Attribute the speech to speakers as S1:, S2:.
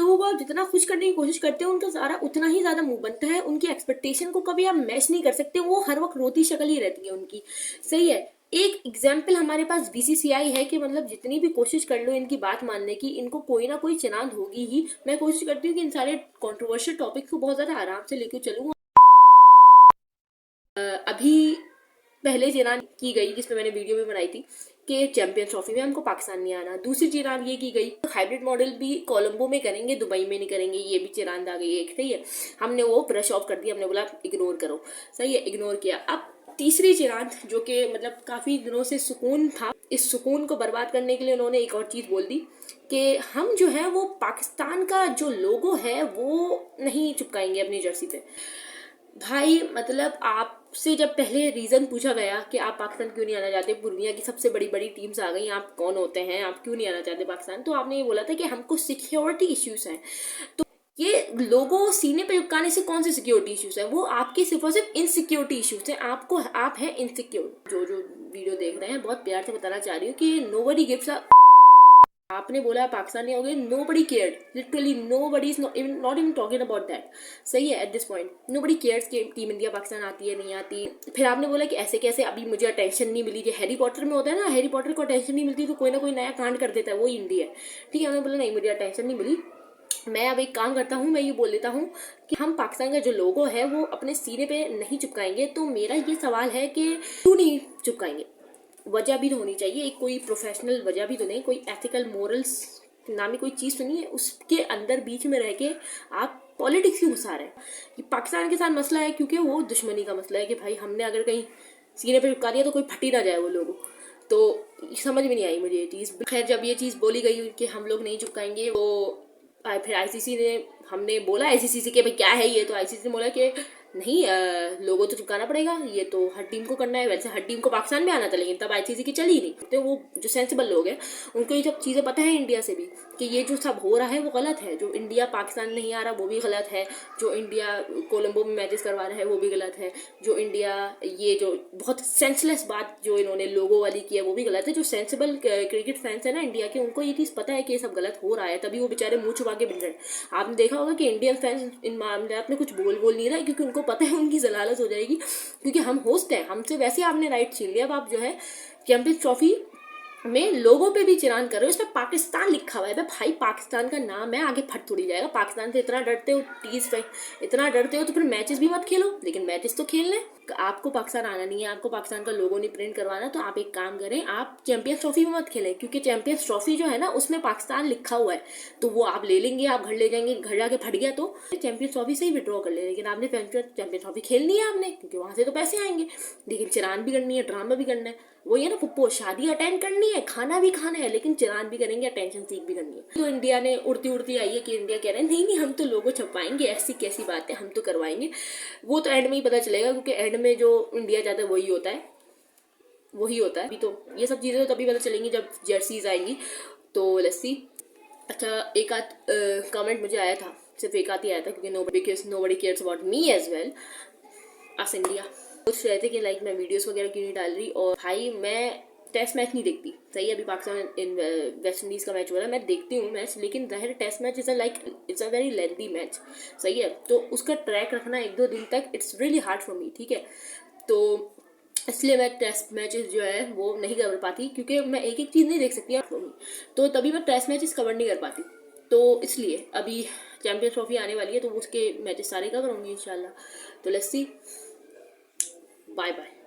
S1: लोगों को आप जितना खुश करने की कोशिश करते हो उनका सारा उतना ही ज्यादा मुंह बनता है, उनकी एक्सपेक्टेशन को कभी आप मैच नहीं कर सकते, वो हर वक्त रोती शक्ल ही रहती है उनकी। सही है, एक एग्जाम्पल हमारे पास बीसीसीआई है कि मतलब जितनी भी कोशिश कर लो इनकी बात मानने की, इनको कोई ना कोई चिनांद होगी ही। मैं कोशिश करती हूँ कि इन सारे कंट्रोवर्शियल टॉपिक को बहुत ज्यादा आराम से लेकर चलूँ। अभी पहले चिनान की गई जिसमें मैंने वीडियो भी बनाई थी कि चैंपियंस ट्रॉफी में हमको पाकिस्तान नहीं आना। दूसरी चिरान ये की गई हाइब्रिड मॉडल भी कोलंबो में करेंगे, दुबई में नहीं करेंगे, ये भी चिरान आ गई एक। सही है, हमने वो ब्रश ऑफ कर दिया, हमने बोला इग्नोर करो। सही है, इग्नोर किया। अब तीसरी चिरान जो कि मतलब काफी दिनों से सुकून था, इस सुकून को बर्बाद करने के लिए उन्होंने एक और चीज बोल दी कि हम जो है वो पाकिस्तान का जो लोगो है वो नहीं चिपकाएंगे अपनी जर्सी पे। भाई मतलब आपसे जब पहले रीजन पूछा गया कि आप पाकिस्तान क्यों नहीं आना चाहते, दुनिया की सबसे बड़ी बड़ी टीम्स आ गई, आप कौन होते हैं, आप क्यों नहीं आना चाहते पाकिस्तान, तो आपने ये बोला था कि हमको सिक्योरिटी इश्यूज हैं। तो ये लोगों सीने पे चिपकाने से कौन से सिक्योरिटी इश्यूज है, वो आपके सिर्फ और सिर्फ इनसिक्योरिटी इश्यूज हैं। आपको आप है इनसिक्योर। जो जो वीडियो देख रहे हैं बहुत प्यार से बताना चाह रही हूँ कि नोबडी गिव्स अ, आपने बोला पाकिस्तान नहीं हो गए, nobody cared, literally nobody is not even talking about that. सही है, at this point nobody cares कि टीम इंडिया पाकिस्तान आती है नहीं आती। फिर आपने बोला कि ऐसे कैसे अभी मुझे अटेंशन नहीं मिली, जो हैरी पॉटर में होता है ना, हैरी पॉटर को अटेंशन नहीं मिलती तो कोई ना कोई नया कांड कर देता है, वो इंडिया है। ठीक है, हमने बोला नहीं मुझे अटेंशन नहीं मिली, मैं अब एक काम करता हूँ, मैं ये बोल देता हूँ कि हम पाकिस्तान का जो लोगो है वो अपने सीने पे नहीं चिपकाएंगे। तो मेरा ये सवाल है कि क्यों नहीं चिपकाएंगे, वजह भी तो होनी चाहिए, एक कोई प्रोफेशनल वजह भी तो नहीं, कोई एथिकल मोरल्स नामी कोई चीज़ तो नहीं है। उसके अंदर बीच में रह के आप पॉलिटिक्स क्यों घुसा रहे हैं। ये पाकिस्तान के साथ मसला है क्योंकि वो दुश्मनी का मसला है कि भाई हमने अगर कहीं सीने पे चिपका दिया तो कोई फटी ना जाए वो लोगों। तो समझ में नहीं आई मुझे ये चीज़। खैर जब ये चीज़ बोली गई कि हम लोग नहीं चिपकाएंगे, वो फिर आईसीसी ने, हमने बोला आईसीसी से कि भाई क्या है ये, तो आईसीसी ने बोला कि नहीं लोगों तो चिपकाना पड़ेगा, ये तो हर टीम को करना है। वैसे हर टीम को पाकिस्तान में आना था, लेकिन तब आईसीसी की चली नहीं। तो वो जो सेंसिबल लोग हैं उनको ये सब चीज़ें पता है इंडिया से भी कि ये जो सब हो रहा है वो गलत है। जो इंडिया पाकिस्तान नहीं आ रहा वो भी गलत है, जो इंडिया कोलंबो में मैचेस करवा रहा है वो भी गलत है, जो इंडिया ये जो बहुत सेंसलेस बात जो इन्होंने लोगों वाली की है वो भी गलत है। जो सेंसिबल क्रिकेट फैंस है ना इंडिया के, उनको ये चीज़ पता है कि ये सब गलत हो रहा है, तभी वो बेचारे मुंह छुपा के बिल रहे हैं। आपने देखा होगा कि इंडियन फैंस इन मामलात में कुछ बोल नहीं रहा है क्योंकि उनको पता है उनकी जलालत हो जाएगी, क्योंकि हम होस्ट हैं, हमसे वैसे आपने राइट छीन लिया। अब आप जो है चैंपियंस ट्रॉफी में लोगों पे भी चिरान कर रहे हो, इसमें पाकिस्तान लिखा हुआ है। भाई पाकिस्तान का नाम है, आगे फट थोड़ी जाएगा। पाकिस्तान से इतना डरते हो, टीज पे इतना डरते हो तो फिर मैचेस भी मत खेलो, लेकिन मैचेस तो खेलने। आपको पाकिस्तान आना नहीं है, आपको पाकिस्तान का लोगो नहीं प्रिंट करवाना, तो आप एक काम करें, आप चैंपियंस ट्रॉफी में मत खेलें, क्योंकि चैंपियंस ट्रॉफी जो है ना उसमें पाकिस्तान लिखा हुआ है, तो वो आप ले लेंगे, आप घर ले जाएंगे, घर जाके फट गया तो चैंपियंस ट्रॉफी से ही विड्रॉ कर ले। लेकिन आपने चैंपियंस ट्रॉफी खेलनी है आपने, क्योंकि वहां से तो पैसे आएंगे, लेकिन चिरान भी करनी है, ड्रामा भी करना है। वो ये ना पुप्पो, शादी अटेंड करनी है, खाना भी खाना है, लेकिन चिरान भी करेंगे, अटेंशन सीख भी करनी है। तो इंडिया ने उड़ती उड़ती आई है कि इंडिया कह रहे हैं नहीं हम तो लोगो छपाएंगे, ऐसी कैसी बात है, हम तो करवाएंगे। वो तो एंड में ही पता चलेगा, क्योंकि एंड में जो इंडिया चाहता है वही होता है, वही होता है। अभी तो ये सब चीजें तो तभी पता चलेंगी जब जर्सीज आएंगी। तो लेट्स सी। अच्छा एक आध कमेंट मुझे आया था, सिर्फ एक आध ही आया था, क्योंकि nobody cares about me as well as India. कुछ रहे थे कि लाइक मैं वीडियोस वगैरह क्यों नहीं डाल रही। और भाई मैं टेस्ट मैच नहीं देखती, सही है। अभी पाकिस्तान इन वेस्ट इंडीज का मैच हो रहा है, मैं देखती हूँ मैच, लेकिन जाहिर test match is it's a very lengthy match, सही है। तो उसका ट्रैक रखना एक दो दिन तक it's really hard for me, ठीक है। तो इसलिए मैं टेस्ट मैचेस जो है वो नहीं कर पाती, क्योंकि मैं एक एक चीज़ नहीं देख सकती, तो तभी मैं टेस्ट मैचेस कवर नहीं कर पाती। तो इसलिए अभी चैंपियंस ट्रॉफी आने वाली है, तो उसके मैचेस सारे कवर होंगे इंशाल्लाह। तो लेट्स सी, बाय बाय।